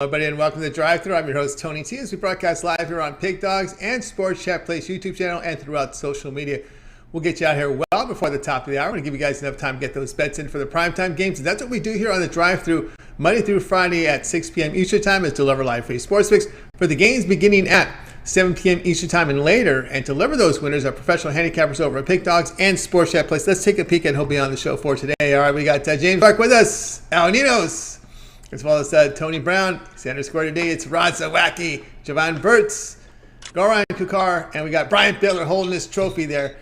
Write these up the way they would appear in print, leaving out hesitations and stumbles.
Everybody, and welcome to DriveThru. I'm your host, Tony T. As we broadcast live here on Pig Dogs and Sports Chat Place YouTube channel and throughout social media. We'll get you out here well before the top of the hour. We're going to give you guys enough time to get those bets in for the primetime games. And that's what we do here on the DriveThru Monday through Friday at 6 p.m. Eastern Time, is deliver live free sports picks for the games beginning at 7 p.m. Eastern Time and later. And deliver those winners are professional handicappers over at Pig Dogs and Sports Chat Place. Let's take a peek at who'll be on the show for today. All right, we got James Clark with us, Al Ninos, as well as Tony Brown. Center score today, it's Rod Zawacki, Javon Burtz, Goran Kukar, and we got Brian Bittler holding this trophy there.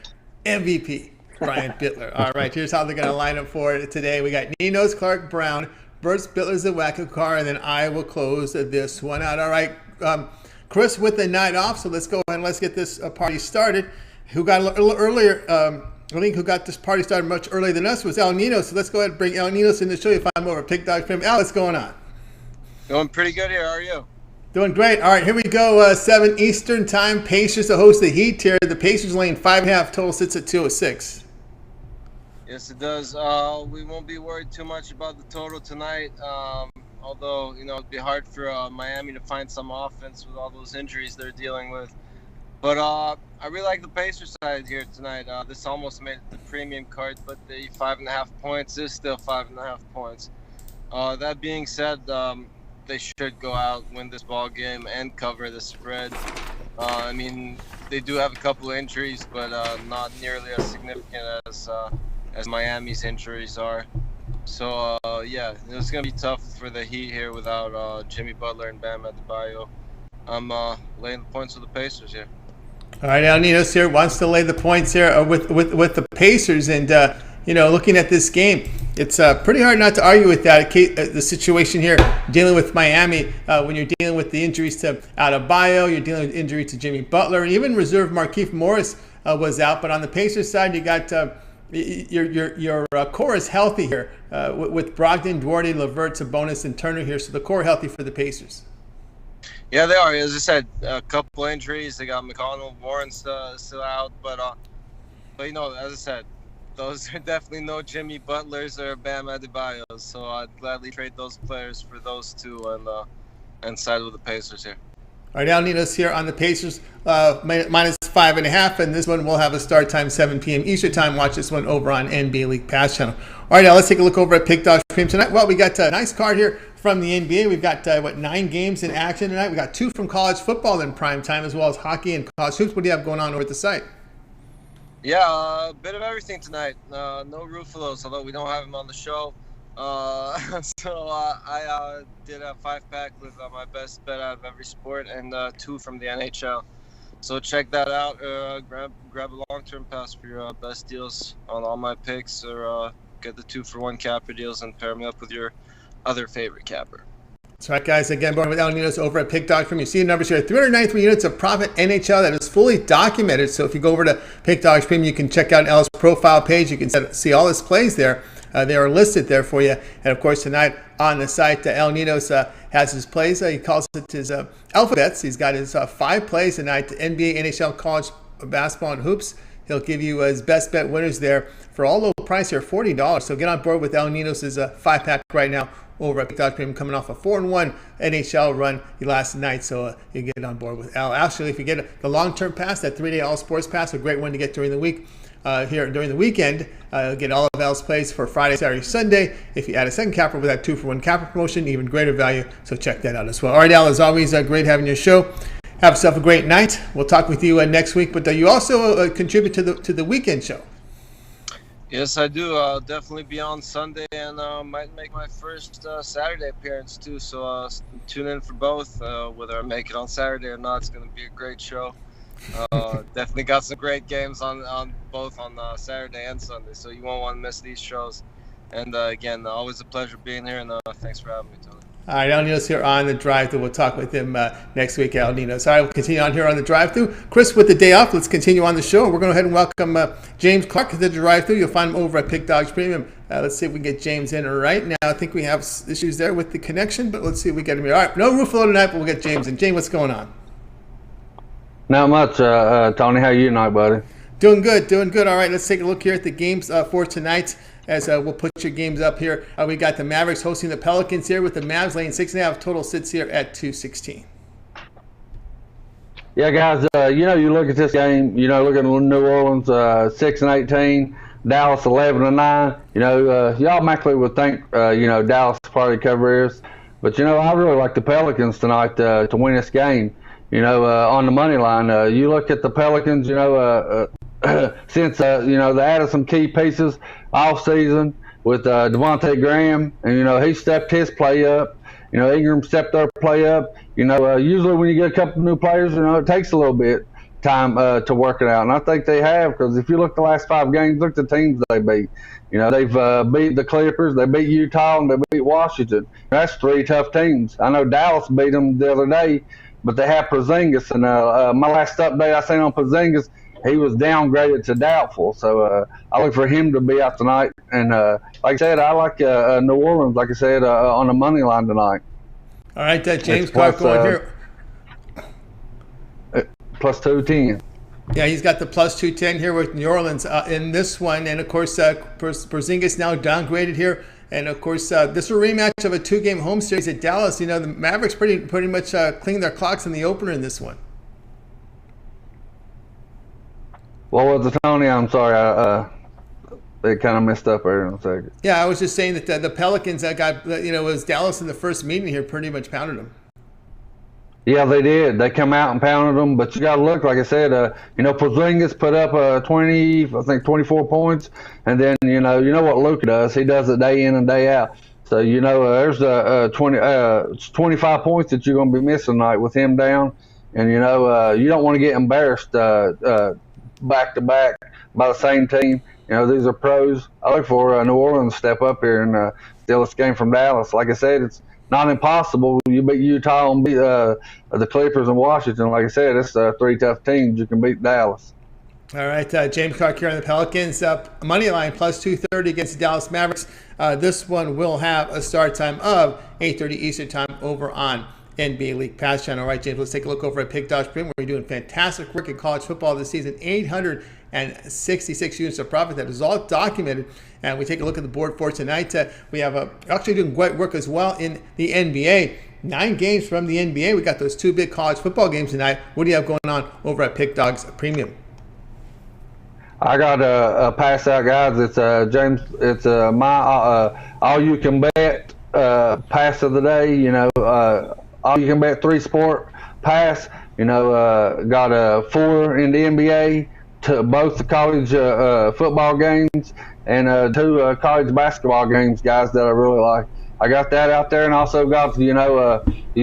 MVP, Brian Bittler. All right, here's how they're going to line up for it today. We got Ninos, Clark, Brown, Burtz, Bittler, Zawacki, Kukar, and then I will close this one out. All right, Chris with the night off, so let's go ahead and let's get this party started. Who got a little earlier, I think who got this party started much earlier than us was El Nino. So let's go ahead and bring El Ninos in the show. You find him over at Pig Dog Film. Al, what's going on? Doing pretty good here. How are you? Doing great. All right, here we go. 7 Eastern Time. Pacers to host the Heat here. The Pacers laying 5.5. Total sits at 206. Yes, it does. We won't be worried too much about the total tonight. Although, it'd be hard for Miami to find some offense with all those injuries they're dealing with. But I really like the Pacers side here tonight. This almost made it the premium card, but the 5.5 points is still 5.5 points. That being said, they should go out, win this ball game, and cover the spread. I mean, they do have a couple of injuries, but not nearly as significant as Miami's injuries are. So, yeah, it's going to be tough for the Heat here without Jimmy Butler and Bam Adebayo. I'm laying the points with the Pacers here. All right, El Ninos here wants to lay the points here with the Pacers. And, looking at this game, it's pretty hard not to argue with that. The situation here, dealing with Miami, when you're dealing with the injuries to Adebayo, you're dealing with injury to Jimmy Butler, and even reserve Markieff Morris was out. But on the Pacers side, you got your core is healthy here with Brogdon, Duarte, LeVert, Sabonis, and Turner here. So the core healthy for the Pacers. Yeah, they are. As I said, a couple injuries. They got McConnell, Warren still out. But as I said, those are definitely no Jimmy Butlers or Bam Adebayos. So I'd gladly trade those players for those two and side with the Pacers here. All right, Al Ninos here on the Pacers, minus 5.5, and this one will have a start time 7 p.m. Eastern Time. Watch this one over on NBA League Pass channel. All right, now let's take a look over at Pig Dogs Premium tonight. Well, we got a nice card here from the NBA. We've got 9 games in action tonight. We got 2 from college football in prime time, as well as hockey and college hoops. What do you have going on over at the site? Yeah, a bit of everything tonight. No Rufalos, although we don't have him on the show. I did a 5-pack with my best bet out of every sport and 2 from the NHL. So check that out. Grab a long-term pass for your best deals on all my picks, or get the 2-for-1 capper deals and pair me up with your other favorite capper. That's right, guys. Again, born with El Ninos over at Pig Dogs Premium. You see the numbers here: 393 units of profit NHL. That is fully documented. So if you go over to Pig Dogs Premium, you can check out El's profile page. You can see all his plays there. They are listed there for you. And, of course, tonight on the site, El Ninos has his plays. He calls it his alphabets. He's got his 5 plays tonight: NBA, NHL, college basketball, and hoops. He'll give you his best bet winners there for all low price here, $40. So get on board with El Ninos' 5-pack right now over at Pig Dogs Premium, coming off a 4-1 NHL run last night. So you get on board with Al. Actually, if you get the long-term pass, that 3-day all-sports pass, a great one to get during the week. Here during the weekend, get all of Al's plays for Friday, Saturday, Sunday. If you add a second capper with that 2-for-1 capper promotion, even greater value. So check that out as well. All right, Al, as always, great having your show. Have yourself a great night. We'll talk with you next week. But you also contribute to the weekend show. Yes, I do. I'll definitely be on Sunday and might make my first Saturday appearance too. So tune in for both. Whether I make it on Saturday or not, it's going to be a great show. Definitely got some great games on both on Saturday and Sunday, so you won't want to miss these shows. And again, always a pleasure being here, and thanks for having me, Tony. All right, El Ninos here on the DriveThru. We'll talk with him next week, El Ninos. All right, we'll continue on here on the DriveThru. Chris with the day off. Let's continue on the show. We're going to go ahead and welcome James Clark to the DriveThru. You'll find him over at Pig Dogs Premium. Let's see if we can get James in right now. I think we have issues there with the connection, but let's see if we get him here. All right, no Ruffalo tonight, but we'll get James in. James, what's going on? Not much, Tony. How you tonight, buddy? Doing good. All right, let's take a look here at the games for tonight. as we'll put your games up here. We got the Mavericks hosting the Pelicans here with the Mavs laying 6.5. Total sits here at 216. Yeah, guys, you look at this game, look at New Orleans 6-18, Dallas 11-9. You automatically would think, Dallas probably covers. But, I really like the Pelicans tonight to win this game, on the money line. You look at the Pelicans, since, they added some key pieces off season with Devontae Graham, and, he stepped his play up. Ingram stepped their play up. Usually when you get a couple new players, it takes a little bit time to work it out. And I think they have, because if you look at the last 5 games, look at the teams they beat. They've beat the Clippers, they beat Utah, and they beat Washington. That's 3 tough teams. I know Dallas beat them the other day, but they have Porzingis. And my last update I seen on Porzingis, he was downgraded to doubtful. So I look for him to be out tonight. And like I said, I like New Orleans, like I said, on the money line tonight. All right, James Clark going here. Plus 210. Yeah, he's got the plus 210 here with New Orleans in this one. And, of course, Porzingis now downgraded here. And, of course, this is a rematch of a 2-game home series at Dallas. The Mavericks pretty much cleaned their clocks in the opener in this one. What was the Tony? I'm sorry. They kind of messed up there in a second. Yeah, I was just saying that the Pelicans was Dallas in the first meeting here pretty much pounded them. Yeah, they did. They come out and pounded them, but you got to look, like I said, Porzingis put up 24 points, and then you know what Luka does. He does it day in and day out. So there's 25 points that you're going to be missing tonight with him down, and you don't want to get embarrassed back to back by the same team. These are pros. I look for New Orleans to step up here and steal this game from Dallas. Like I said, it's not impossible. You beat Utah and beat the Clippers and Washington. Like I said, it's 3 tough teams. You can beat Dallas. All right, James Clark here on the Pelicans. Money line plus 230 against the Dallas Mavericks. This one will have a start time of 8:30 Eastern time over on NBA League Pass channel. All right, James, let's take a look over at Pick Dodge Premium, where you're doing fantastic work in college football this season. 866 units of profit. That is all documented. And we take a look at the board for tonight. We have actually doing great work as well in the NBA. 9 games from the NBA. We got those 2 big college football games tonight. What do you have going on over at Pick Dogs Premium? I got a pass out, guys. It's James. It's my all you can bet pass of the day. All you can bet 3-sport pass. Got 4 in the NBA, to both the college football games, and 2 college basketball games, guys, that I really like. I got that out there, and also got, you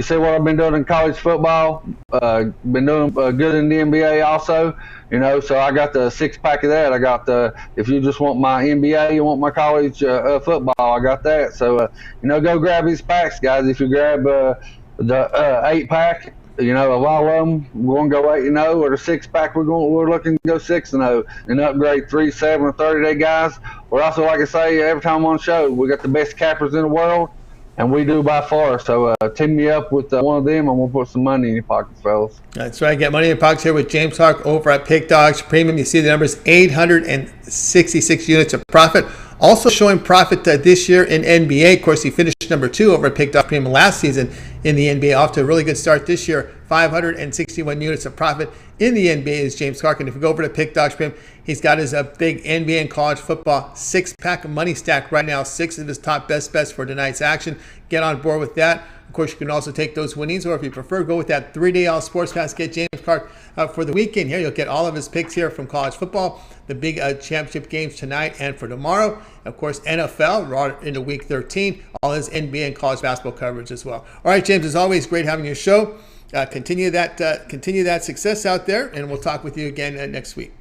see what I've been doing in college football. Been doing good in the NBA also, so I got the 6-pack of that. I got if you just want my NBA, you want my college football, I got that. So, go grab these packs, guys. If you grab the 8-pack, of all of them, we're going to go 8-0, or the 6-pack, we're looking to go 6-0 and upgrade 3, 7, or 30-day guys. We're also, like I say, every time on the show, we got the best cappers in the world, and we do by far. So team me up with one of them, and we'll put some money in your pockets, fellas. That's right. Get money in your pockets here with James Clark over at Pick Dogs Premium. You see the numbers, 866 units of profit. Also showing profit this year in NBA. Of course, he finished number 2 over at Pick Dogs Premium last season in the NBA. Off to a really good start this year. 561 units of profit in the NBA is James Clark. And if you go over to Pick Dogs Premium, he's got his big NBA and college football 6-pack money stack right now. 6 of his top best bets for tonight's action. Get on board with that. Of course, you can also take those winnings, or if you prefer, go with that 3-day all sports pass. Get James Clark for the weekend here. You'll get all of his picks here from college football, the big championship games tonight and for tomorrow. Of course, NFL right into week 13, all his NBA and college basketball coverage as well. All right, James, as always, great having your show. Continue that success out there, and we'll talk with you again next week.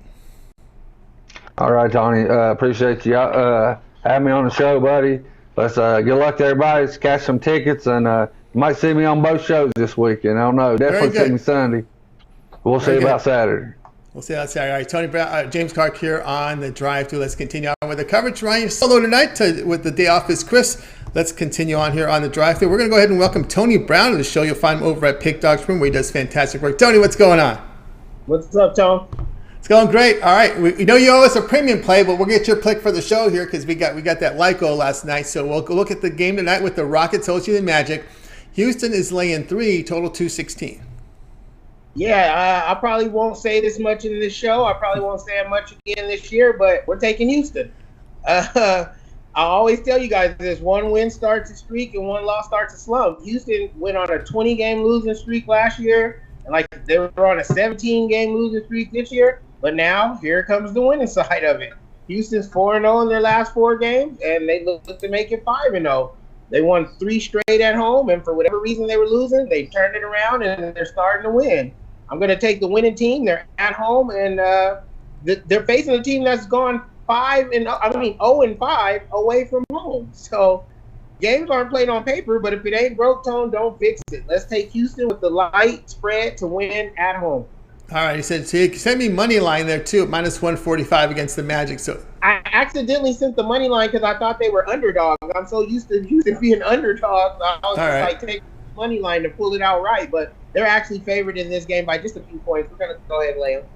All right, Tony. Appreciate you having me on the show, buddy. Let's good luck to everybody. Let's catch some tickets, and you might see me on both shows this weekend. I don't know. Definitely see me Sunday. We'll see about Saturday. We'll see how Saturday. All right, Tony Brown, James Clark here on the Drive-Thru. Let's continue on with the coverage. Ryan, solo tonight with the day off is Chris. Let's continue on here on the Drive-Thru. We're going to go ahead and welcome Tony Brown to the show. You'll find him over at Pick Dogs Room, where he does fantastic work. Tony, what's going on? What's up, Tom? It's going great. All right, we know you owe us a premium play, but we'll get your pick for the show here because we got that light goal last night. So we'll go look at the game tonight with the Rockets hosting the Magic. Houston is laying 3, total 216. Yeah, I probably won't say this much in this show. I probably won't say it much again this year, but we're taking Houston. I always tell you guys this: one win starts a streak and one loss starts a slump. Houston went on a 20-game losing streak last year, and like they were on a 17-game losing streak this year. But now here comes the winning side of it. Houston's 4-0 in their last 4 games, and they look to make it 5-0. They won 3 straight at home, and for whatever reason they were losing, they turned it around and they're starting to win. I'm going to take the winning team. They're at home, and they're facing a team that's gone 0-5 away from home. So games aren't played on paper, but if it ain't broke, Tone, don't fix it. Let's take Houston with the light spread to win at home. All right, he said, so you sent me money line there too, minus 145 against the Magic. So I accidentally sent the money line because I thought they were underdogs. I'm so used to Houston being underdogs. I was like, take the money line to pull it out right, but they're actually favored in this game by just a few points. We're going to go ahead and lay them.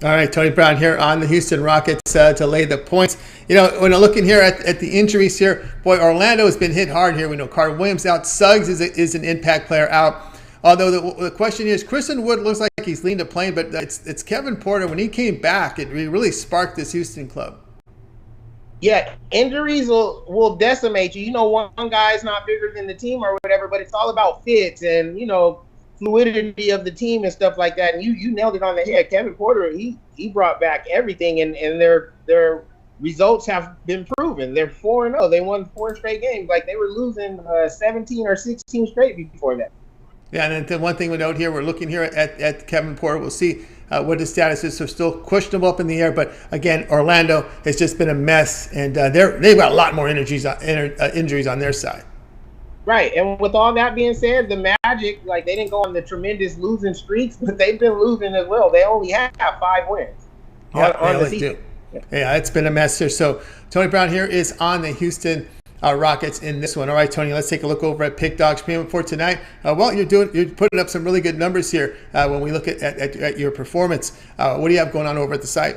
All right, Tony Brown here on the Houston Rockets to lay the points. You know, when I'm looking here at the injuries here, boy, Orlando has been hit hard here. We know Carter Williams out. Suggs is an impact player out. Although the question is, Christian Wood looks like he's leaned to playing, but it's Kevin Porter. When he came back, it really sparked this Houston club. Yeah, injuries will decimate you. You know, one guy's not bigger than the team or whatever, but it's all about fits and, you know, fluidity of the team and stuff like that. And you nailed it on the head. Kevin Porter, he brought back everything, and their results have been proven. They're 4-0. They won 4 straight games. Like they were losing 17 or 16 straight before that. Yeah, and then one thing we note here, we're looking here at Kevin Porter. We'll see what his status is. So still questionable up in the air. But again, Orlando has just been a mess, and they've got a lot more injuries on their side. Right, and with all that being said, the Magic, like they didn't go on the tremendous losing streaks, but they've been losing as well. They only have 5 wins on the season. Yeah, it's been a mess here. So Tony Brown here is on the Houston Rockets in this one. All right, Tony, let's take a look over at Pick Dogs Premium for tonight. Well, you're putting up some really good numbers here when we look at your performance. What do you have going on over at the site?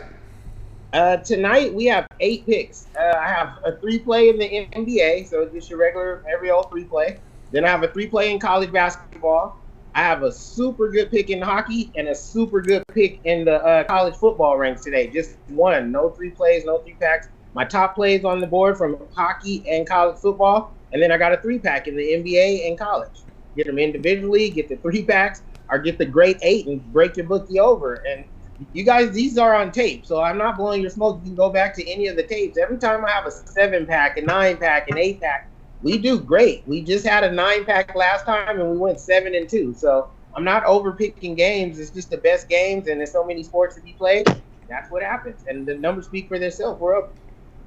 Tonight we have 8 picks. I have a 3-play in the NBA, so just your regular every old 3-play. Then I have a 3-play in college basketball. I have a super good pick in hockey and a super good pick in the college football ranks today. Just one, no 3 plays, no 3-packs. My top plays on the board from hockey and college football, and then I got a 3-pack in the NBA and college. Get them individually, get the 3-packs, or get the great 8 and break your bookie over. And you guys, these are on tape, so I'm not blowing your smoke. You can go back to any of the tapes. Every time I have a 7-pack, a 9-pack, an 8-pack, we do great. We just had a 9-pack last time, and we went 7-2. So I'm not over-picking games. It's just the best games, and there's so many sports to be played. That's what happens, and the numbers speak for themselves. We're up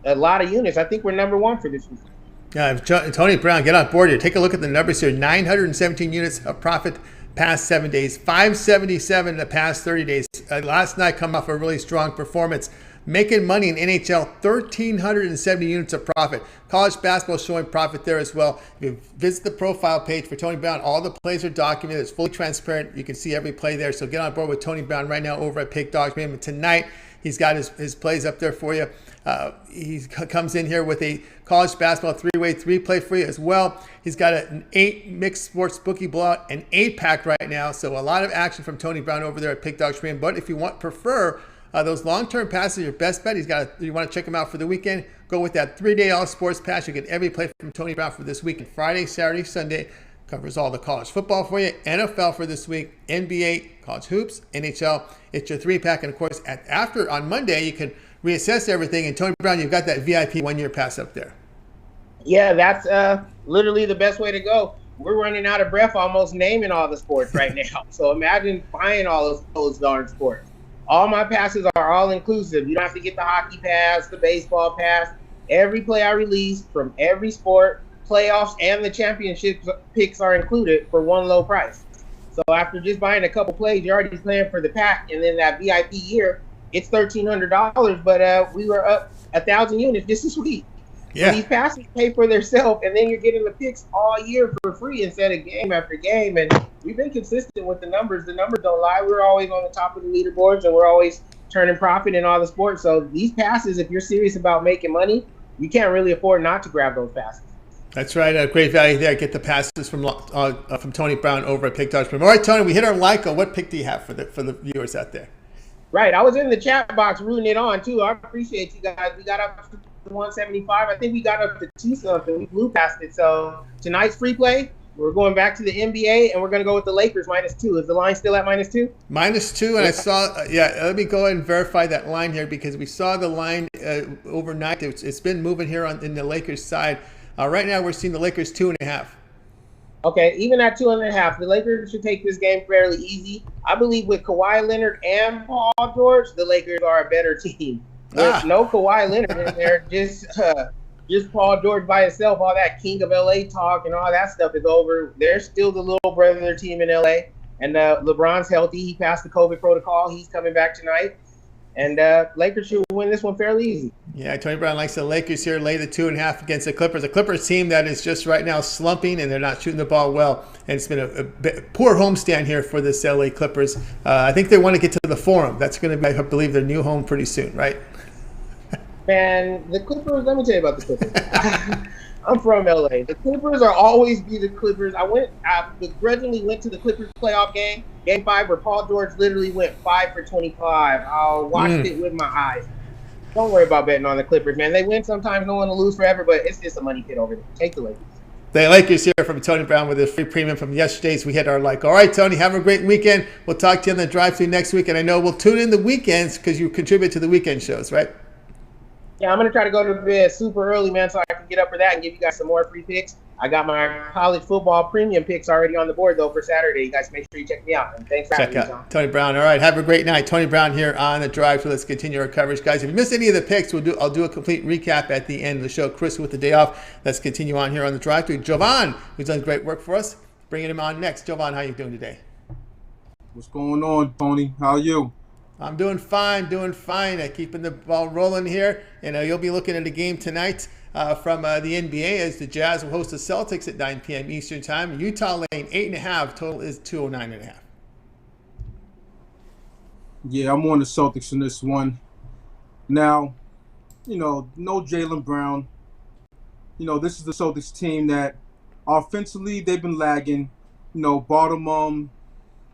a lot of units. I think we're number 1 for this week. Yeah, Tony Brown, get on board here. Take a look at the numbers here. 917 units of profit past 7 days, 577 the past 30 days. Last night, come off a really strong performance. Making money in NHL, 1,370 units of profit. College basketball showing profit there as well. If you visit the profile page for Tony Brown, all the plays are documented. It's fully transparent. You can see every play there. So get on board with Tony Brown right now over at Pick Dogs. And tonight, he's got his plays up there for you. He comes in here with a college basketball 3-way 3-play for you as well. He's got an 8 mixed sports bookie blowout, an 8-pack right now. So a lot of action from Tony Brown over there at Pick Dogs Premium. But if you prefer those long-term passes, your best bet. You want to check him out for the weekend. Go with that 3-day all sports pass. You get every play from Tony Brown for this weekend. Friday, Saturday, Sunday. Covers all the college football for you. NFL for this week. NBA, college hoops, NHL. It's your 3-pack. And of course, on Monday, you can reassess everything. And Tony Brown, you've got that VIP 1-year pass up there. Yeah, that's literally the best way to go. We're running out of breath almost naming all the sports right now. So imagine buying all those darn sports. All my passes are all inclusive. You don't have to get the hockey pass, the baseball pass. Every play I release from every sport, playoffs, and the championship picks are included for one low price. So after just buying a couple plays, you're already playing for the pack, and then that VIP year, it's $1,300. But we were up 1,000 units just this week. Yeah. So these passes pay for themselves, and then you're getting the picks all year for free instead of game after game. And we've been consistent with the numbers. The numbers don't lie. We're always on the top of the leaderboards, and we're always turning profit in all the sports. So these passes, if you're serious about making money, you can't really afford not to grab those passes. That's right. Great value there. Get the passes from Tony Brown over at Pick Dogs. All right, Tony, we hit our like. What pick do you have for the viewers out there? Right. I was in the chat box rooting it on, too. I appreciate you guys. We got up to 175. I think we got up to 2-something. We blew past it. So tonight's free play, we're going back to the NBA, and we're going to go with the Lakers -2. Is the line still at -2? -2, and I saw, let me go ahead and verify that line here because we saw the line overnight. It's been moving here in the Lakers side. Right now, we're seeing the Lakers 2.5. Okay, even at 2.5, the Lakers should take this game fairly easy. I believe with Kawhi Leonard and Paul George, the Lakers are a better team. With no Kawhi Leonard in there, just Paul George by himself, all that King of LA talk and all that stuff is over. They're still the little brother team in LA. And LeBron's healthy. He passed the COVID protocol. He's coming back tonight. And Lakers should win this one fairly easy. Yeah, Tony Brown likes the Lakers here, lay the 2.5 against the Clippers. The Clippers team that is just right now slumping, and they're not shooting the ball well. And it's been a poor homestand here for this LA Clippers. I think they want to get to the Forum. That's going to be, I believe, their new home pretty soon, right? Man, the Clippers, let me tell you about the Clippers. I'm from LA. The Clippers are always be the Clippers. I begrudgingly went to the Clippers playoff game 5, where Paul George literally went 5 for 25. I watched it with my eyes. Don't worry about betting on the Clippers, man. They win sometimes, no one to lose forever, but it's just a money pit over there. Take the Lakers. The Lakers here from Tony Brown with a free premium from yesterday's. We hit our like. All right, Tony, have a great weekend. We'll talk to you on the drive-thru next week, and I know we'll tune in the weekends because you contribute to the weekend shows, right? Yeah, I'm going to try to go to bed super early, man, so I can get up for that and give you guys some more free picks. I got my college football premium picks already on the board, though, for Saturday. You guys make sure you check me out. And thanks for having me, John. Tony Brown. All right, have a great night. Tony Brown here on the drive. So let's continue our coverage, guys. If you missed any of the picks, I'll do a complete recap at the end of the show. Chris with the day off. Let's continue on here on the drive to Jovan, who's done great work for us. Bringing him on next. Jovan, how you doing today? What's going on, Tony? How are you? I'm doing fine, keeping the ball rolling here. And you'll be looking at a game tonight from the NBA as the Jazz will host the Celtics at 9 p.m. Eastern Time. Utah laying 8.5. Total is 209.5. Yeah, I'm on the Celtics in this one. Now, no Jaylen Brown. This is the Celtics team that offensively they've been lagging.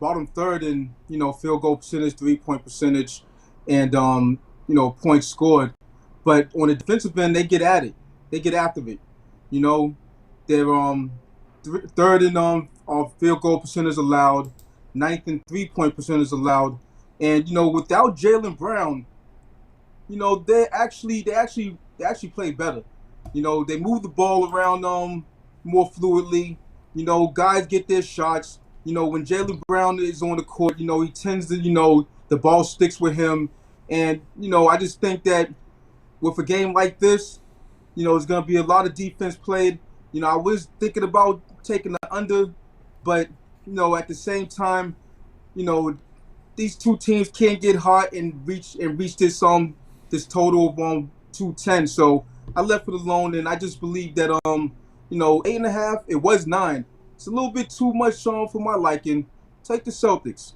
Bottom third in field goal percentage, 3-point percentage, and points scored. But on the defensive end, they get at it. They get after it. They're third in field goal percentage allowed, 9th in 3-point percentage allowed, and without Jaylen Brown, they actually play better. They move the ball around more fluidly. Guys get their shots. When Jaylen Brown is on the court, he tends to, the ball sticks with him. And, I just think that with a game like this, it's going to be a lot of defense played. I was thinking about taking the under, but, at the same time, these two teams can't get hot and reach this total of 210. So I left it alone, and I just believe that 8.5, it was 9. It's a little bit too much for my liking. Take the Celtics.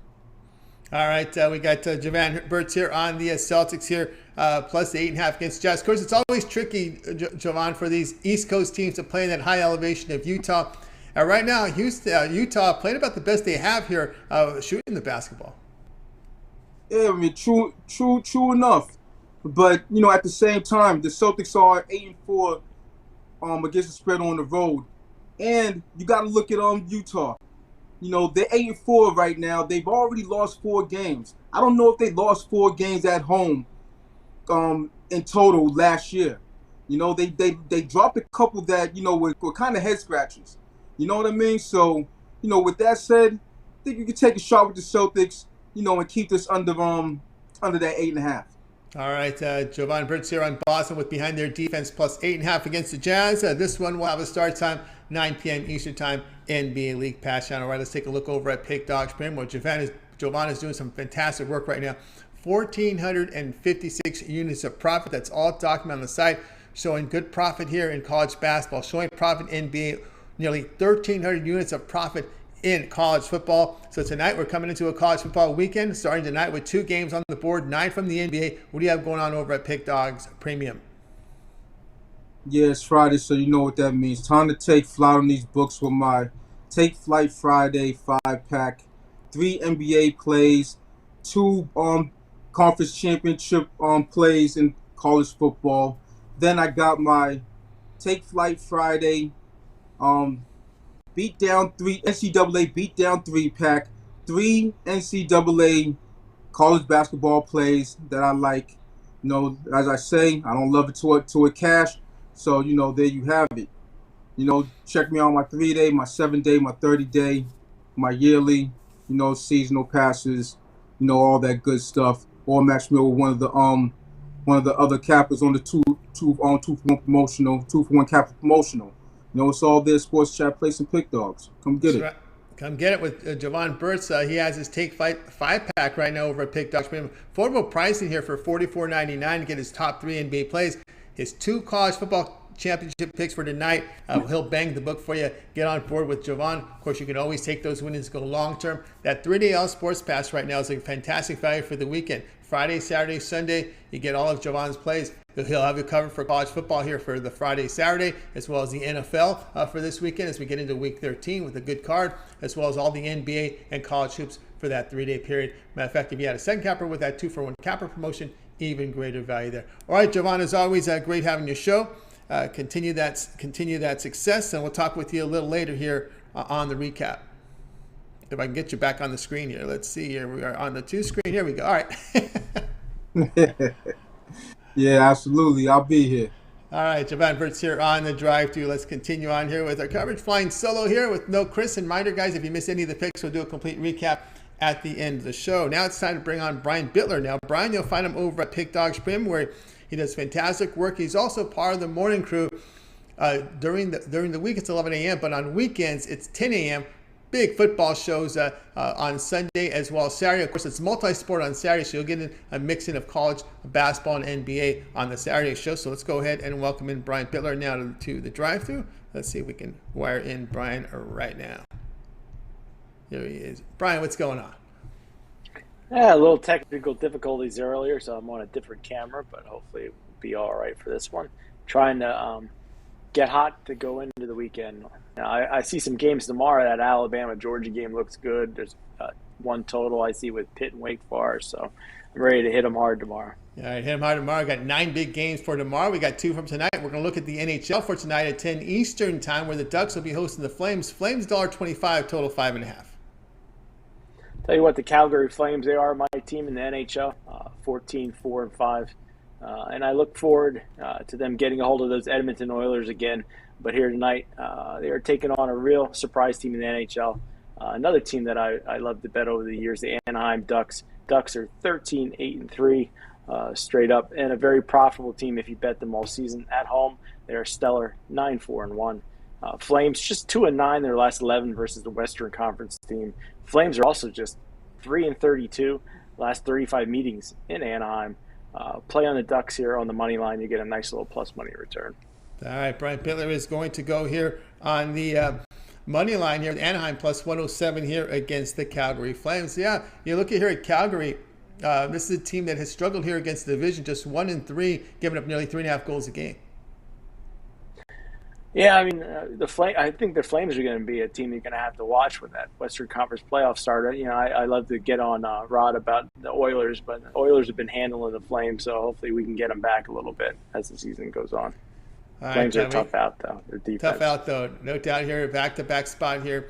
All right, we got Javan Burtz here on the Celtics here, plus the 8.5 against Jazz. Of course, it's always tricky, Javan, for these East Coast teams to play in that high elevation of Utah. Right now, Utah playing about the best they have here, shooting the basketball. Yeah, I mean, true enough. But at the same time, the Celtics are 8-4 against the spread on the road. And you got to look at Utah. They're 8-4 right now. They've already lost 4 games. I don't know if they lost 4 games at home in total last year. They dropped a couple that, were kind of head scratchers. You know what I mean? So, with that said, I think you can take a shot with the Celtics, and keep this under that 8.5. All right, Jovan Burtz here on Boston with behind their defense plus 8.5 against the Jazz. This one will have a start time 9 p.m. Eastern Time, NBA League Pass channel. All right, let's take a look over at Pick Dogs Premium, where Jovan is doing some fantastic work right now. 1,456 units of profit. That's all documented on the site, showing good profit here in college basketball, showing profit in NBA, nearly 1,300 units of profit in college football. So tonight we're coming into a college football weekend, starting tonight with 2 games on the board, 9 from the NBA. What do you have going on over at Pick Dogs Premium? Yeah, it's Friday, so you know what that means. Time to take flight on these books with my Take Flight Friday 5-pack. 3 NBA plays, 2 conference championship plays in college football. Then I got my Take Flight Friday beat down 3 NCAA beat down 3-pack. 3 NCAA college basketball plays that I like. You know, as I say, I don't love it to a cash. So, you know, there you have it. You know, check me out my 3-day, my 7-day, my 30-day, my yearly, you know, seasonal passes, you know, all that good stuff. Or match me with one of the other cappers on the 2-for-1 promotional, 2-for-1 capper promotional. You know, it's all there. Sports Chat Place and Pick Dogs. Come get it. Right. Come get it with Javon Burtz. He has his Take Flight 5-pack right now over at Pick Dogs Premium. Affordable pricing here for $44.99 to get his top 3 NBA plays. His 2 college football championship picks for tonight. He'll bang the book for you. Get on board with Javon. Of course, you can always take those winnings, go long term. That 3-day All Sports Pass right now is a fantastic value for the weekend. Friday, Saturday, Sunday, you get all of Javon's plays. He'll have you covered for college football here for the Friday, Saturday, as well as the NFL for this weekend as we get into week 13 with a good card, as well as all the NBA and college hoops for that 3-day period. Matter of fact, if you had a second capper with that 2-for-1 capper promotion, even greater value there. All right, Javon, as always, great having your show. Continue that success, and we'll talk with you a little later here on the recap. If I can get you back on the screen here. Let's see here. We are on the 2 screen. Here we go. All right. Yeah, absolutely. I'll be here. All right, Javon Burtz here on the drive-thru. Let's continue on here with our coverage. Flying solo here with no Chris. And reminder, guys, if you missed any of the picks, we'll do a complete recap at the end of the show. Now it's time to bring on Brian Bittler. Now, Brian, you'll find him over at Pick Dogs Prim, where he does fantastic work. He's also part of the morning crew. During the week, it's 11 a.m., but on weekends, it's 10 a.m. Big football shows on Sunday as well as Saturday. Of course, it's multi-sport on Saturday, so you'll get a mixing of college basketball and NBA on the Saturday show. So let's go ahead and welcome in Brian Bittler now to the drive-thru. Let's see if we can wire in Brian right now. Here he is. Brian, what's going on? Yeah, a little technical difficulties earlier, so I'm on a different camera, but hopefully it'll be all right for this one. Trying to get hot to go into the weekend. Now, I see some games tomorrow. That Alabama-Georgia game looks good. There's one total I see with Pitt and Wake Forest, so I'm ready to hit them hard tomorrow. All right, hit them hard tomorrow. We got 9 big games for tomorrow. We got 2 from tonight. We're going to look at the NHL for tonight at 10 Eastern time, where the Ducks will be hosting the Flames. Flames $1.25, total 5.5. Tell you what, the Calgary Flames, they are my team in the NHL, 14-4-5. And I look forward to them getting a hold of those Edmonton Oilers again. But here tonight, they are taking on a real surprise team in the NHL. Another team that I love to bet over the years, the Anaheim Ducks. Ducks are 13-8-3 straight up, and a very profitable team if you bet them all season. At home, they are stellar, 9-4-1. Flames just 2-9 their last 11 versus the Western Conference team. Flames are also just 3-32 last 35 meetings in Anaheim. Play on the Ducks here on the money line. You get a nice little plus money return. All right, Brian Bittler is going to go here on the money line here. Anaheim plus 107 here against the Calgary Flames. Yeah, you look at here at Calgary. This is a team that has struggled here against the division, just 1-3, giving up nearly 3.5 goals a game. Yeah, I mean, I think the Flames are going to be a team you're going to have to watch when that Western Conference playoff starter. You know, I love to get on Rod about the Oilers, but the Oilers have been handling the Flames, so hopefully we can get them back a little bit as the season goes on. Flames are tough out, though. Their defense. Tough out, though. No doubt here, back-to-back spot here.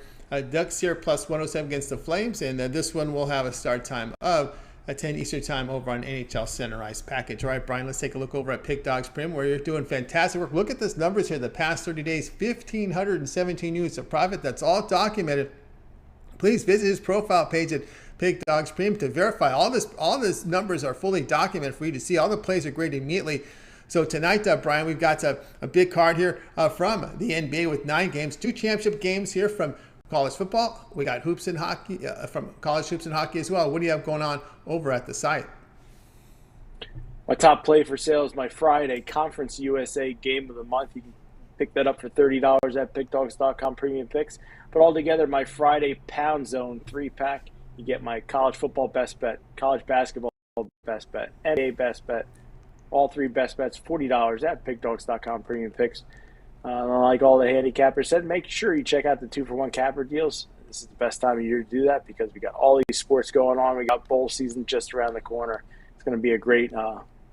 Ducks here plus 107 against the Flames, and this one will have a start time of at 10 Eastern time over on NHL Center Ice package. All right, Brian, let's take a look over at Pick Dogs Prim, where you're doing fantastic work. Look at this numbers here. The past 30 days, 1,517 units of profit. That's all documented. Please visit his profile page at Pick Dogs Prim to verify. All this numbers are fully documented for you to see. All the plays are graded immediately. So tonight, Brian, we've got a big card here from the NBA with 9 games, 2 championship games here from college football. We got hoops and hockey from college hoops and hockey as well. What do you have going on over at the site? My top play for sale is my Friday Conference USA game of the month. You can Pick that up for $30 at PickDogs.com premium picks. But altogether, my Friday Pound Zone 3-pack, you get my college football best bet, college basketball best bet, NBA best bet, all three best bets, $40 at PickDogs.com premium picks. Like all the handicappers said, make sure you check out the 2-for-1 capper deals. This is the best time of year to do that because we got all these sports going on. We got bowl season just around the corner. It's going to be a great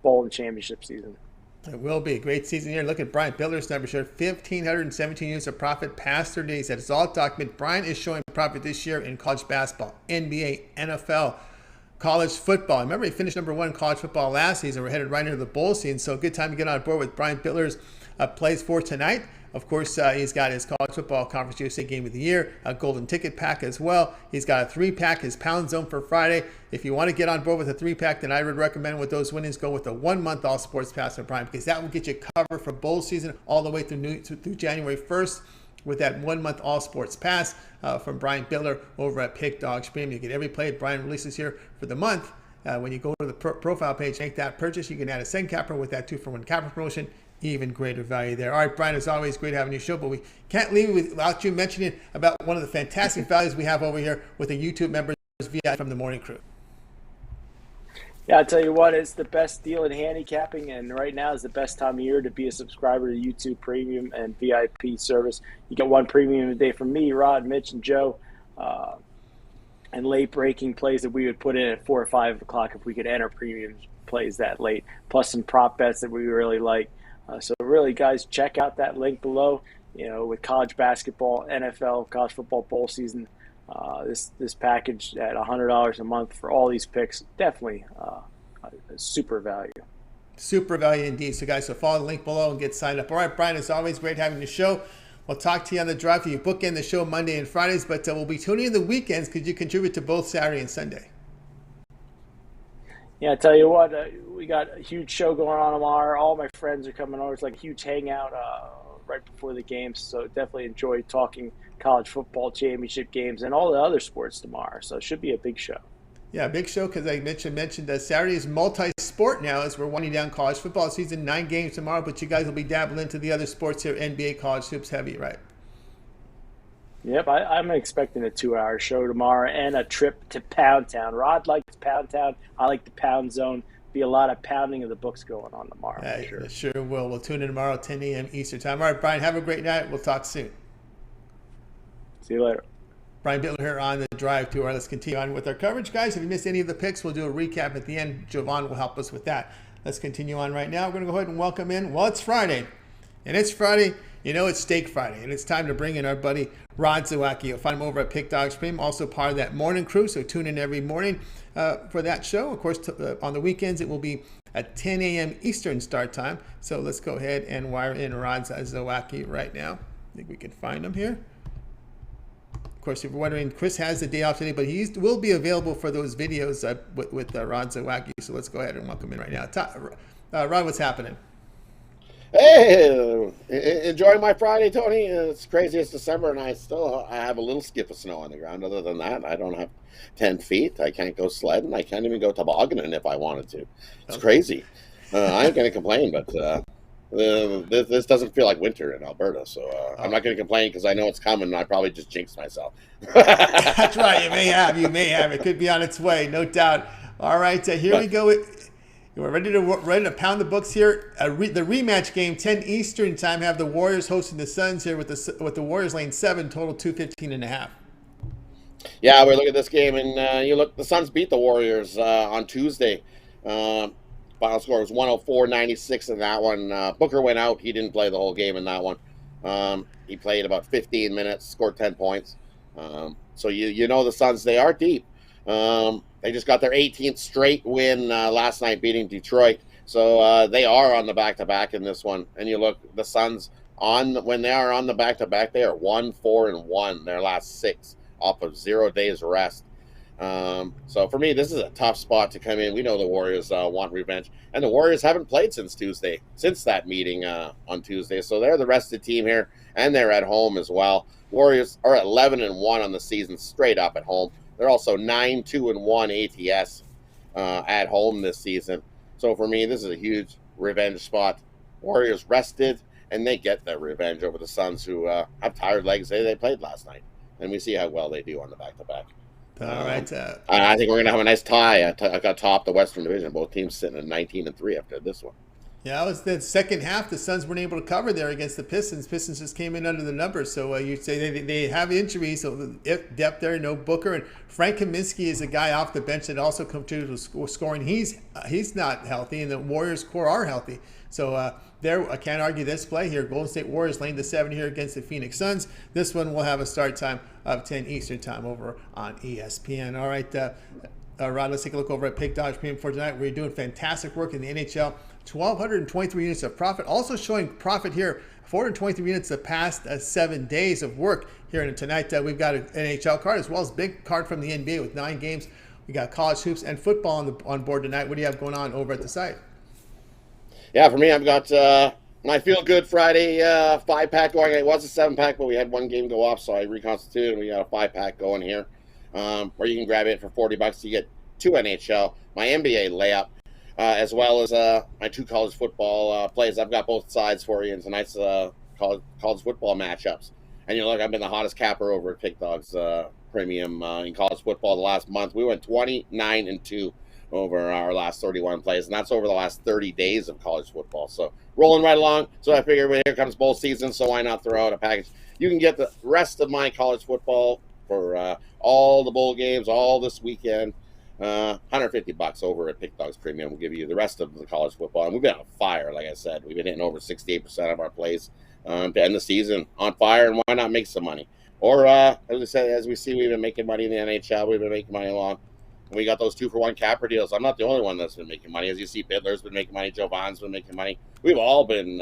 bowl and championship season. It will be a great season here. Look at Brian Biller's numbers here. 1,517 units of profit past 30 days. That is all documented. Brian is showing profit this year in college basketball, NBA, NFL, college football. Remember, he finished number 1 in college football last season. We're headed right into the bowl season. So a good time to get on board with Brian Biller's plays for tonight. Of course, he's got his college football Conference USA Game of the Year, a golden ticket pack as well. He's got a 3-pack, his Pound Zone for Friday. If you want to get on board with a 3-pack, then I would recommend with those winnings go with the 1-month All Sports Pass for Prime because that will get you covered for bowl season all the way through January 1st with that 1-month All Sports Pass from Brian Biller over at Pick Dogs Premium. You get every play Brian releases here for the month. When you go to the profile page, make that purchase, you can add a cent capper with that 2-for-1 capper promotion. Even greater value there. All right, Brian, it's always great having you show, but we can't leave without you mentioning about one of the fantastic values we have over here with the YouTube members via from the Morning Crew. Yeah, I'll tell you what, it's the best deal in handicapping, and right now is the best time of year to be a subscriber to YouTube Premium and VIP service. You get 1 premium a day from me, Rod, Mitch, and Joe, and late-breaking plays that we would put in at 4 or 5 o'clock if we could enter premium plays that late, plus some prop bets that we really like. So really, guys, check out that link below. You know, with college basketball, NFL, college football bowl season, this package at $100 a month for all these picks, definitely a super value. Super value indeed. So guys, follow the link below and get signed up. All right, Brian, it's always great having the show. We'll talk to you on the drive. You book in the show Monday and Fridays, but we'll be tuning in the weekends because you contribute to both Saturday and Sunday. Yeah, I tell you what, we got a huge show going on tomorrow. All my friends are coming over. It's like a huge hangout right before the games. So definitely enjoy talking college football championship games and all the other sports tomorrow. So it should be a big show. Yeah, big show because I mentioned that Saturday is multi-sport now as we're winding down college football season. 9 games tomorrow, but you guys will be dabbling into the other sports here, NBA, college hoops heavy, right? Yep, I'm expecting a 2-hour show tomorrow and a trip to Pound Town. Rod likes Pound Town. I like the Pound Zone. Be a lot of pounding of the books going on tomorrow. Yeah, for sure will. We'll tune in tomorrow at 10 a.m. Eastern time. All right, Brian, have a great night. We'll talk soon. See you later. Brian Bittler here on the DriveThru. All right, let's continue on with our coverage, guys. If you missed any of the picks, we'll do a recap at the end. Jovan will help us with that. Let's continue on right now. We're going to go ahead and welcome in. Well, it's Friday, and it's Friday. You know, it's Steak Friday, and it's time to bring in our buddy Rod Zawacki. You'll find him over at Pick Dogs Premium, also part of that morning crew, so tune in every morning for that show. Of course, on the weekends, it will be at 10 a.m. Eastern start time. So let's go ahead and wire in Rod Zawacki right now. I think we can find him here. Of course, if you're wondering, Chris has the day off today, but he will be available for those videos with Rod Zawacki. So let's go ahead and welcome him right now. Rod, what's happening? Hey, enjoying my Friday, Tony. It's crazy. It's December, and I have a little skip of snow on the ground. Other than that, I don't have 10 feet. I can't go sledding. I can't even go tobogganing if I wanted to. It's crazy. I ain't going to complain, but this doesn't feel like winter in Alberta, so I'm not going to complain because I know it's coming, and I probably just jinxed myself. That's right. You may have. It could be on its way, no doubt. All right, here we go. We're ready to pound the books here. The rematch game, 10 Eastern time. Have the Warriors hosting the Suns here with the Warriors laying 7, total 215.5. Yeah, we look at this game, and the Suns beat the Warriors on Tuesday. Final score was 104-96 in that one. Booker went out. He didn't play the whole game in that one. He played about 15 minutes, scored 10 points. So you know the Suns, they are deep. They just got their 18th straight win last night, beating Detroit. So they are on the back-to-back in this one. And you look, the Suns, when they are on the back-to-back, they are 1-4-1 their last 6 off of 0 days rest. So for me, this is a tough spot to come in. We know the Warriors want revenge. And the Warriors haven't played since that meeting on Tuesday. So they're the rested team here, and they're at home as well. Warriors are 11-1 on the season straight up at home. They're also 9-2-1 ATS at home this season. So for me, this is a huge revenge spot. Warriors rested, and they get their revenge over the Suns, who have tired legs. They played last night, and we see how well they do on the back-to-back. All right. I think we're going to have a nice tie. I got top the Western Division. Both teams sitting at 19-3 after this one. Yeah, it was the second half. The Suns weren't able to cover there against the Pistons. Pistons just came in under the numbers. So you'd say they have injuries, so depth there, no Booker. And Frank Kaminsky is a guy off the bench that also contributes to scoring. He's not healthy, and the Warriors core are healthy. So I can't argue this play here. Golden State Warriors laying the 7 here against the Phoenix Suns. This one will have a start time of 10 Eastern time over on ESPN. All right, Rod, let's take a look over at Pick Dodge Premium for tonight. We're doing fantastic work in the NHL. 1,223 units of profit. Also showing profit here, 423 units the past 7 days of work here. And tonight we've got an NHL card as well as big card from the NBA with 9 games. We got college hoops and football on board tonight. What do you have going on over at the site? Yeah, for me, I've got my Feel Good Friday 5-pack going. It was a 7-pack, but we had one game go off, so I reconstituted, and we got a 5-pack going here. Where you can grab it for $40. You get 2 NHL, my NBA layup, as well as my 2 college football plays. I've got both sides for you in tonight's college football matchups. And you look, I've been the hottest capper over at Pick Dogs Premium in college football the last month. We went 29-2 over our last 31 plays, and that's over the last 30 days of college football. So rolling right along. So I figured, well, here comes bowl season, so why not throw out a package? You can get the rest of my college football for all the bowl games, all this weekend. $150 over at Pick Dogs Premium. We'll give you the rest of the college football. And we've been on fire, like I said. We've been hitting over 68% of our plays to end the season on fire, and why not make some money? Or, as I said, as we see, we've been making money in the NHL. We've been making money along. And we got those 2-for-1 capper deals. I'm not the only one that's been making money. As you see, Bidler's been making money. Jovan's been making money. We've all been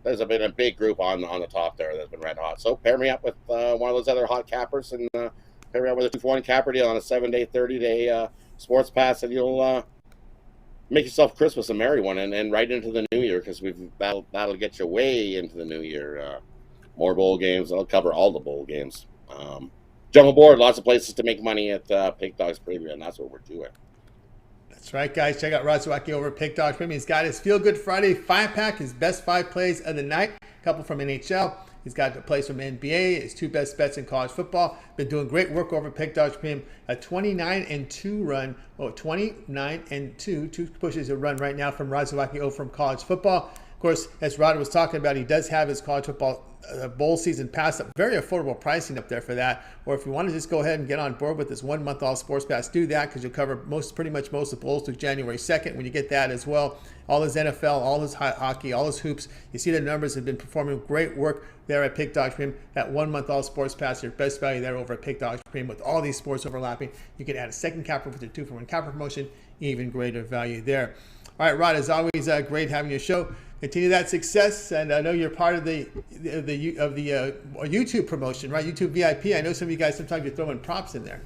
there's been a big group on the top there that's been red hot. So pair me up with one of those other hot cappers, and pair me up with a 2-for-1 capper deal on a 7-day, 30-day sports pass, and you'll make yourself Christmas a merry one, and right into the new year, because that'll get you way into the new year. More bowl games. I'll cover all the bowl games. Jump aboard. Lots of places to make money at Pick Dogs Premium, and that's what we're doing. That's right, guys. Check out Rod Zawacki over at Pick Dogs Premium. He's got his Feel Good Friday 5-pack, his best 5 plays of the night. A couple from NHL. He's got the plays from NBA, his 2 best bets in college football. Been doing great work over at Pick Dogs Premium. A 29-2 run. 29-2. 2 pushes a run right now from Rod Zawacki over from college football. Of course, as Rod was talking about, he does have his college football bowl season pass up. Very affordable pricing up there for that. Or if you want to just go ahead and get on board with this 1-month all sports pass, do that, because you'll cover pretty much most of the bowls through January 2nd when you get that as well. All his NFL, all his hockey, all his hoops. You see the numbers have been performing great work there at Pick Dogs Premium. That 1-month all sports pass, your best value there over at Pick Dogs Premium. With all these sports overlapping, you can add a second capper with your 2-for-1 capper promotion. Even greater value there. All right, Rod, as always, great having your show. Continue that success, and I know you're part of the YouTube promotion, right? YouTube VIP. I know some of you guys sometimes you're throwing props in there.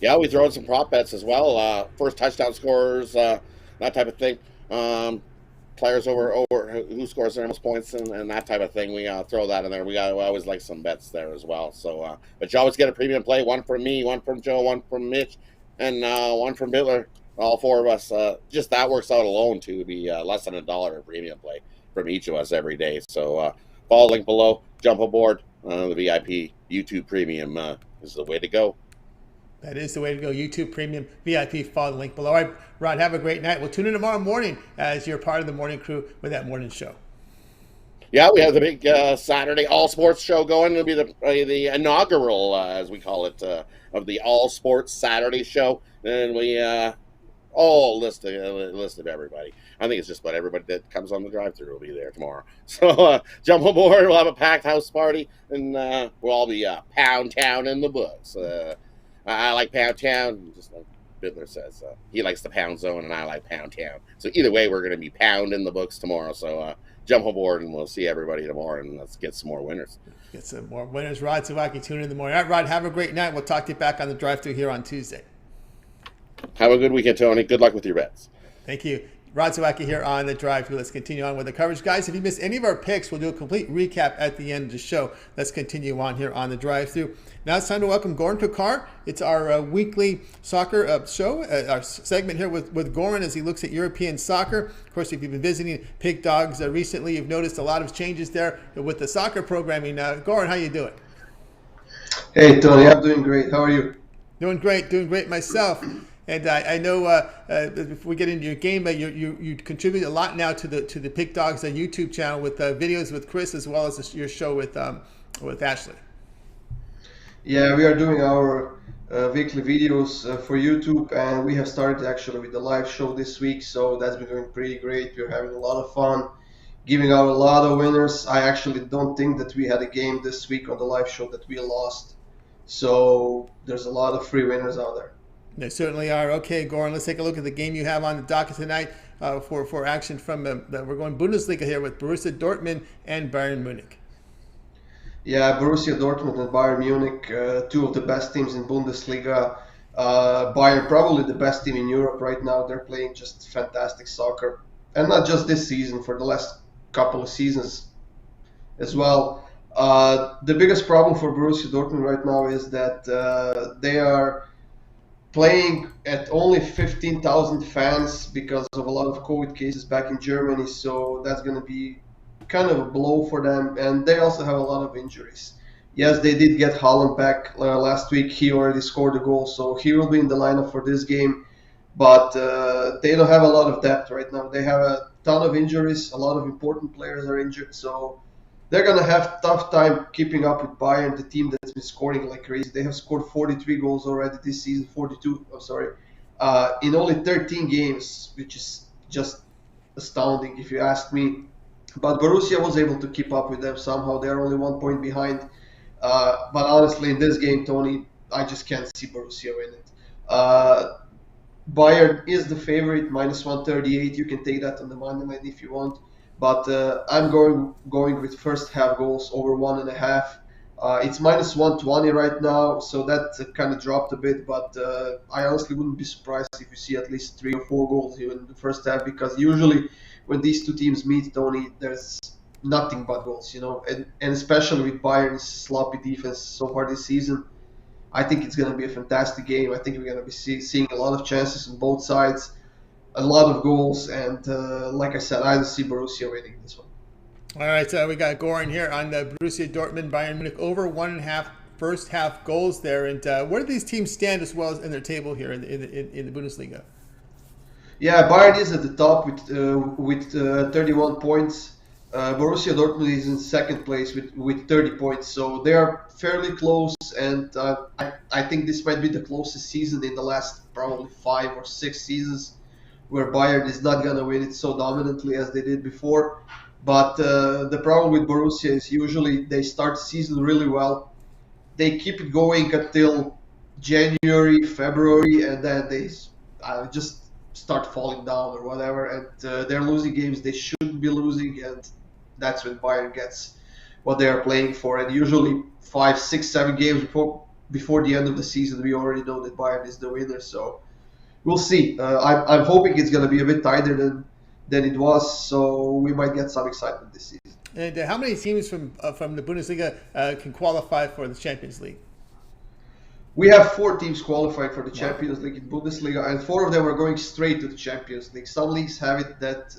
Yeah, we throw in some prop bets as well. First touchdown scorers, that type of thing. Players over who scores their most points and that type of thing. We throw that in there. We always like some bets there as well. So, but you always get a premium play. 1 from me, 1 from Joe, 1 from Mitch, and 1 from Bidler. All 4 of us, just that works out alone to be less than $1 a premium play from each of us every day. So follow link below, jump aboard. The VIP YouTube Premium is the way to go. That is the way to go. YouTube Premium VIP. Follow the link below. All right, Rod, have a great night. We'll tune in tomorrow morning as you're part of the morning crew with that morning show. Yeah, we have the big Saturday all sports show going. It'll be the inaugural, as we call it, of the all sports Saturday show, and we. List of everybody. I think it's just about everybody that comes on the drive-thru will be there tomorrow. So jump aboard. We'll have a packed house party, and we'll all be Pound Town in the books. I like Pound Town, just like Bidler says. He likes the Pound Zone, and I like Pound Town. So either way, we're going to be Pound in the books tomorrow. So jump aboard, and we'll see everybody tomorrow, and let's get some more winners. Get some more winners. Rod Zawacki, tune in the morning. All right, Rod, have a great night. We'll talk to you back on the drive-thru here on Tuesday. Have a good weekend, Tony. Good luck with your bets. Thank you. Rod Zawacki here on the DriveThru. Let's continue on with the coverage. Guys, if you missed any of our picks, we'll do a complete recap at the end of the show. Let's continue on here on the DriveThru. Now it's time to welcome Goran Kokar. It's our weekly soccer show, our segment here with Goran as he looks at European soccer. Of course, if you've been visiting Pig Dogs recently, you've noticed a lot of changes there with the soccer programming. Goran, how you doing? Hey, Tony. I'm doing great. How are you? Doing great myself. And I know before we get into your game, you contribute a lot now to the Pig Dogs YouTube channel with videos with Chris as well as your show with Ashley. Yeah, we are doing our weekly videos for YouTube, and we have started actually with the live show this week. So that's been going pretty great. We're having a lot of fun, giving out a lot of winners. I actually don't think that we had a game this week on the live show that we lost. So there's a lot of free winners out there. There certainly are. Okay, Goran, let's take a look at the game you have on the docket tonight for action from we're going Bundesliga here with Borussia Dortmund and Bayern Munich. Yeah, Borussia Dortmund and Bayern Munich, two of the best teams in Bundesliga. Bayern probably the best team in Europe right now. They're playing just fantastic soccer, and not just this season, for the last couple of seasons as well. The biggest problem for Borussia Dortmund right now is that they are playing at only 15,000 fans because of a lot of COVID cases back in Germany, so that's going to be kind of a blow for them, and they also have a lot of injuries. Yes, they did get Haaland back last week. He already scored a goal, so he will be in the lineup for this game, but they don't have a lot of depth right now. They have a ton of injuries. A lot of important players are injured, so they're going to have tough time keeping up with Bayern, the team that's been scoring like crazy. They have scored 43 goals already this season, 42, in only 13 games, which is just astounding if you ask me. But Borussia was able to keep up with them somehow. They're only 1 point behind. But honestly, in this game, Tony, I just can't see Borussia win it. Bayern is the favorite, minus 138. You can take that on the money line if you want. But I'm going with first half goals over 1.5. It's minus 120 right now, so that kind of dropped a bit. But I honestly wouldn't be surprised if you see at least 3 or 4 goals even in the first half, because usually when these two teams meet, Tony, there's nothing but goals, and especially with Bayern's sloppy defense so far this season. I think it's going to be a fantastic game. I think we're going to be seeing a lot of chances on both sides, a lot of goals, and like I said, I don't see Borussia winning this one. All right, so we got Goran here on the Borussia Dortmund Bayern Munich over 1.5 first half goals there. And where do these teams stand as well as in their table here in the Bundesliga? Yeah, Bayern is at the top with 31 points. Borussia Dortmund is in second place with 30 points, so they are fairly close. And I think this might be the closest season in the last probably 5 or 6 seasons, where Bayern is not going to win it so dominantly as they did before. But the problem with Borussia is usually they start the season really well. They keep it going until January, February, and then they just start falling down or whatever. And they're losing games they shouldn't be losing, and that's when Bayern gets what they are playing for. And usually 5, 6, 7 games before the end of the season, we already know that Bayern is the winner. So we'll see. I'm hoping it's going to be a bit tighter than it was, so we might get some excitement this season. And how many teams from the Bundesliga can qualify for the Champions League? We have 4 teams qualified for the Champions League in Bundesliga, and 4 of them are going straight to the Champions League. Some leagues have it that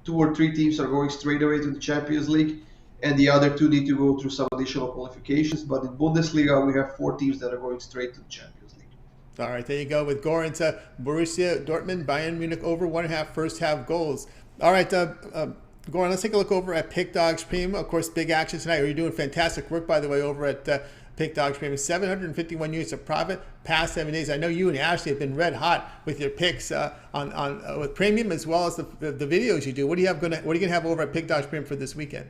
2 or 3 teams are going straight away to the Champions League, and the other 2 need to go through some additional qualifications. But in Bundesliga, we have 4 teams that are going straight to the Champions League. All right, there you go with Goran. Borussia Dortmund, Bayern Munich over 1.5 first half goals. All right, Goran, let's take a look over at Pig Dogs Premium. Of course, big action tonight. You're doing fantastic work, by the way, over at Pig Dogs Premium. 751 units of profit past 7 days. I know you and Ashley have been red hot with your picks with Premium, as well as the videos you do. What are you going to have over at Pig Dogs Premium for this weekend?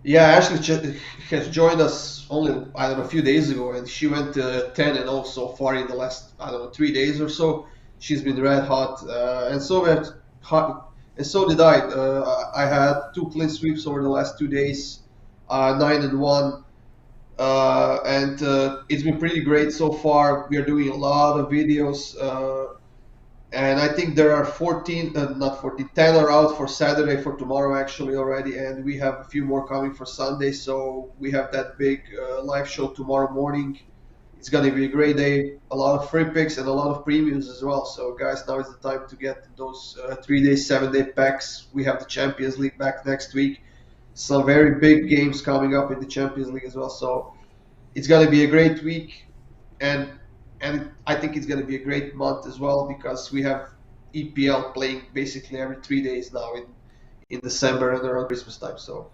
Yeah, Ashley has joined us only, a few days ago, and she went 10-0 so far in the last, 3 days or so. She's been red hot, and so did I. I had 2 clean sweeps over the last 2 days, 9-1, and it's been pretty great so far. We are doing a lot of videos. And I think there are 10 are out for Saturday, for tomorrow actually already, and we have a few more coming for Sunday. So we have that big live show tomorrow morning. It's going to be a great day, a lot of free picks and a lot of premiums as well. So guys, now is the time to get those 3-day, 7-day packs. We have the Champions League back next week. Some very big games coming up in the Champions League as well. So it's going to be a great week. And I think it's going to be a great month as well, because we have EPL playing basically every 3 days now in December and around Christmas time. So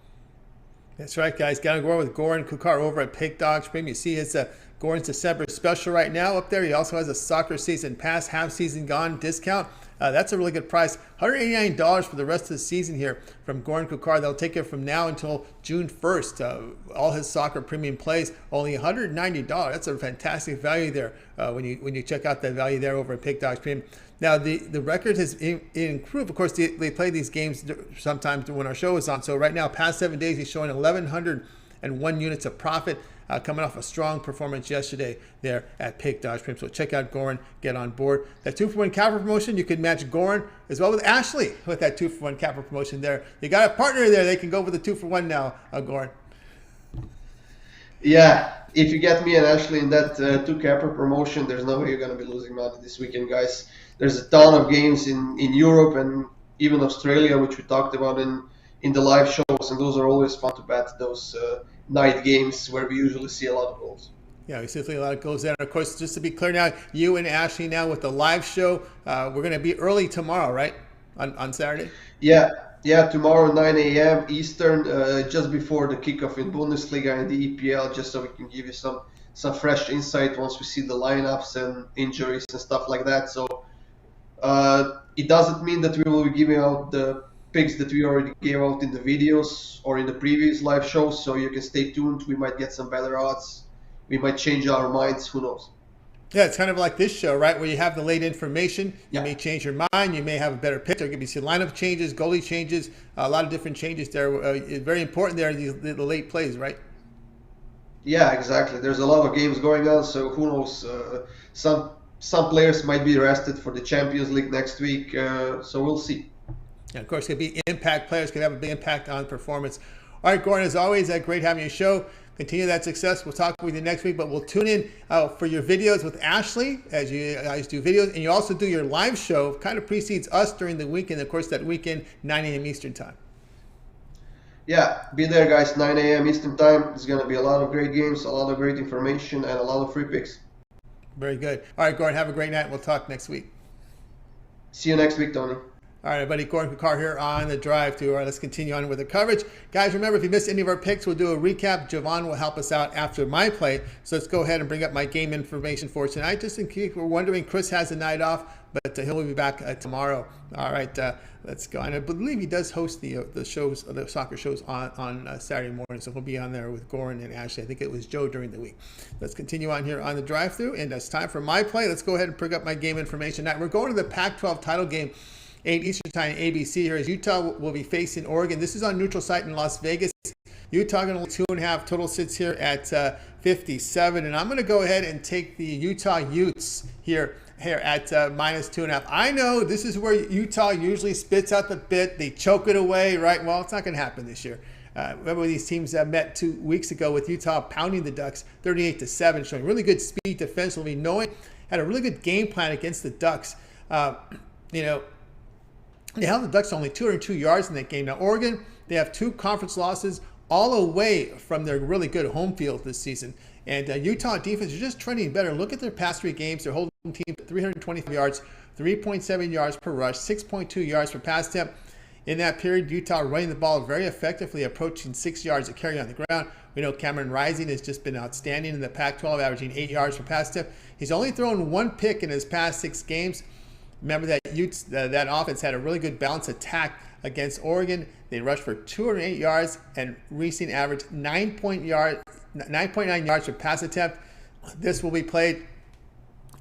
that's right, guys. Got to go with Goran Kukar over at Pick Dog Stream. You see his Goran's December special right now up there. He also has a soccer season pass, half season gone discount. That's a really good price. $189 for the rest of the season here from Goran Kukar. They'll take it from now until June 1st. All his soccer premium plays, only $190. That's a fantastic value there when you check out that value there over at Pick Dog Stream. Now, the record has improved. Of course, they play these games sometimes when our show is on. So right now, past 7 days, he's showing 1,101 units of profit. Coming off a strong performance yesterday there at Pick Dodge Prim. So check out Goran, get on board. That 2-for-1 capper promotion, you can match Goran as well with Ashley with that 2-for-1 capper promotion there. You got a partner there, they can go with the 2-for-1 now, Goran. Yeah, if you get me and Ashley in that 2 capper promotion, there's no way you're going to be losing money this weekend, guys. There's a ton of games in Europe and even Australia, which we talked about in the live shows, and those are always fun to bet, those night games where we usually see a lot of goals. Yeah, we see a lot of goals there. And of course, just to be clear now, you and Ashley now with the live show, we're going to be early tomorrow, right? On Saturday? Yeah, tomorrow 9 a.m. Eastern, just before the kickoff in Bundesliga and the EPL, just so we can give you some fresh insight once we see the lineups and injuries and stuff like that. So it doesn't mean that we will be giving out the picks that we already gave out in the videos or in the previous live shows, so you can stay tuned. We might get some better odds. We might change our minds. Who knows? Yeah, it's kind of like this show, right? Where you have the late information. You may change your mind. You may have a better pick. There could be some lineup changes, goalie changes, a lot of different changes there. Very important there, the late plays, right? Yeah, exactly. There's a lot of games going on, so who knows? Some players might be rested for the Champions League next week, so we'll see. And of course, could be impact players, could have a big impact on performance. All right, Goran, as always, great having your show. Continue that success. We'll talk with you next week, but we'll tune in for your videos with Ashley as you guys do videos. And you also do your live show, kind of precedes us during the weekend. Of course, that weekend, 9 a.m. Eastern time. Yeah, be there, guys, 9 a.m. Eastern time. There's going to be a lot of great games, a lot of great information, and a lot of free picks. Very good. All right, Goran, have a great night. We'll talk next week. See you next week, Tony. All right, everybody, Goran Kukar here on the DriveThru. All right, let's continue on with the coverage. Guys, remember, if you missed any of our picks, we'll do a recap. Javon will help us out after my play. So let's go ahead and bring up my game information for tonight. Just in case we're wondering, Chris has a night off, but he'll be back tomorrow. All right, let's go. And I believe he does host the shows, the soccer shows on Saturday morning. So he'll be on there with Goran and Ashley. I think it was Joe during the week. Let's continue on here on the DriveThru. And it's time for my play. Let's go ahead and bring up my game information. Now, we're going to the Pac-12 title game. 8 Eastern time, ABC here, as Utah will be facing Oregon. This is on neutral site in Las Vegas. Utah going to 2.5. Total sits here at 57. And I'm going to go ahead and take the Utah Utes here at minus 2.5. I know this is where Utah usually spits out the bit. They choke it away, right? Well, it's not going to happen this year. Remember these teams met 2 weeks ago with Utah pounding the Ducks 38-7, showing really good speed defensively. Knowing had a really good game plan against the Ducks. They held the Ducks to only 202 yards in that game. Now, Oregon, they have 2 conference losses all away from their really good home field this season. And Utah defense is just trending better. Look at their past 3 games. They're holding team at 325 yards, 3.7 yards per rush, 6.2 yards per pass attempt. In that period, Utah running the ball very effectively, approaching 6 yards a carry on the ground. We know Cameron Rising has just been outstanding in the Pac-12, averaging 8 yards per pass attempt. He's only thrown 1 pick in his past 6 games. Remember that that offense had a really good balanced attack against Oregon. They rushed for 208 yards and Rising averaged 9.9 yards per pass attempt. This will be played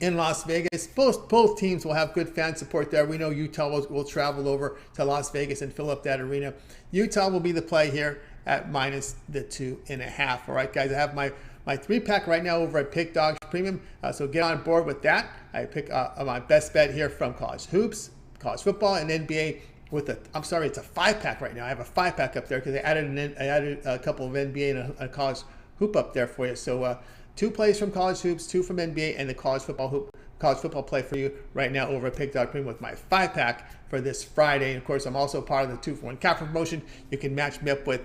in Las Vegas. Both teams will have good fan support there. We know Utah will travel over to Las Vegas and fill up that arena. Utah will be the play here at minus the 2.5. All right, guys, I have my my 3-pack right now over at Pick Dogs Premium. So get on board with that. I pick my best bet here from college hoops, college football, and NBA. I'm sorry, it's a 5-pack right now. I have a 5-pack up there because I added a couple of NBA and a college hoop up there for you. So 2 plays from college hoops, 2 from NBA, and the college football play for you right now over at Pick Dog Premium with my 5-pack for this Friday. And of course, I'm also part of the 2-for-1 capper promotion. You can match me up with,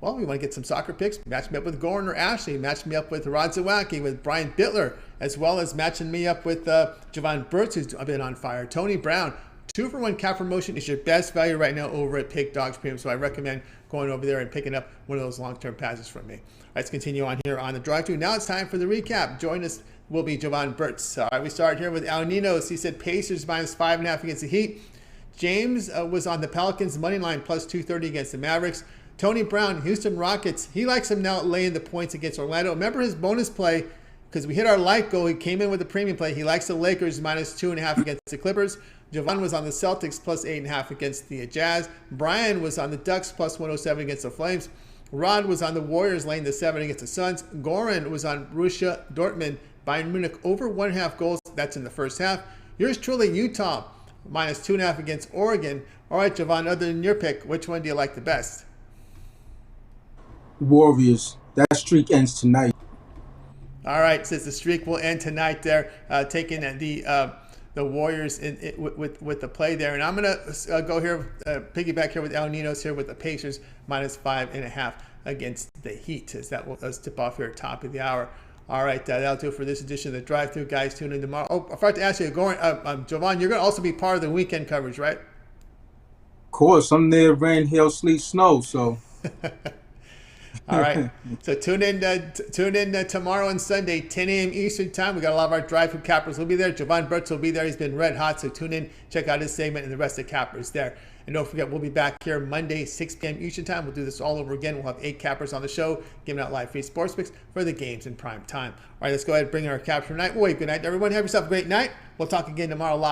well, you want to get some soccer picks, match me up with Goran or Ashley, match me up with Rod Zawacki, with Brian Bittler, as well as matching me up with Javon Burtz, who's been on fire, Tony Brown. 2-for-1 cap promotion is your best value right now over at Pick Dogs Premium, so I recommend going over there and picking up one of those long-term passes from me. Let's continue on here on the drive-thru. Now it's time for the recap. Join us will be Javon Burtz. All right, we start here with Al Ninos. He said Pacers -5.5 against the Heat. James was on the Pelicans money line +230 against the Mavericks. Tony Brown, Houston Rockets. He likes him now laying the points against Orlando. Remember his bonus play, because we hit our light goal. He came in with a premium play. He likes the Lakers -2.5 against the Clippers. Javon was on the Celtics +8.5 against the Jazz. Brian was on the Ducks +107 against the Flames. Rod was on the Warriors laying the 7 against the Suns. Goran was on Borussia Dortmund, Bayern Munich over 1.5 goals. That's in the first half. Yours truly, Utah -2.5 against Oregon. All right, Javon, other than your pick, which one do you like the best? Warriors. That streak ends tonight. All right, says the streak will end tonight there, taking the Warriors with the play there. And I'm going to go here, piggyback here with El Ninos here with the Pacers -5.5 against the Heat, as that will tip off here at top of the hour. All right, that'll do it for this edition of the Drive-Thru. Guys, tune in tomorrow. Oh, I forgot to ask you, Javon, you're going to also be part of the weekend coverage, right? Of course, I'm there, rain, hail, sleet, snow, so... All right. So tune in tomorrow and Sunday, 10 a.m. Eastern time. We got a lot of our drive-thru cappers will be there. Javon Burtz will be there. He's been red hot. So tune in, check out his segment and the rest of the cappers there. And don't forget, we'll be back here Monday, 6 p.m. Eastern time. We'll do this all over again. We'll have 8 cappers on the show, giving out live free sports picks for the games in prime time. All right, let's go ahead and bring in our capper tonight. Wait, good night, everyone. Have yourself a great night. We'll talk again tomorrow live.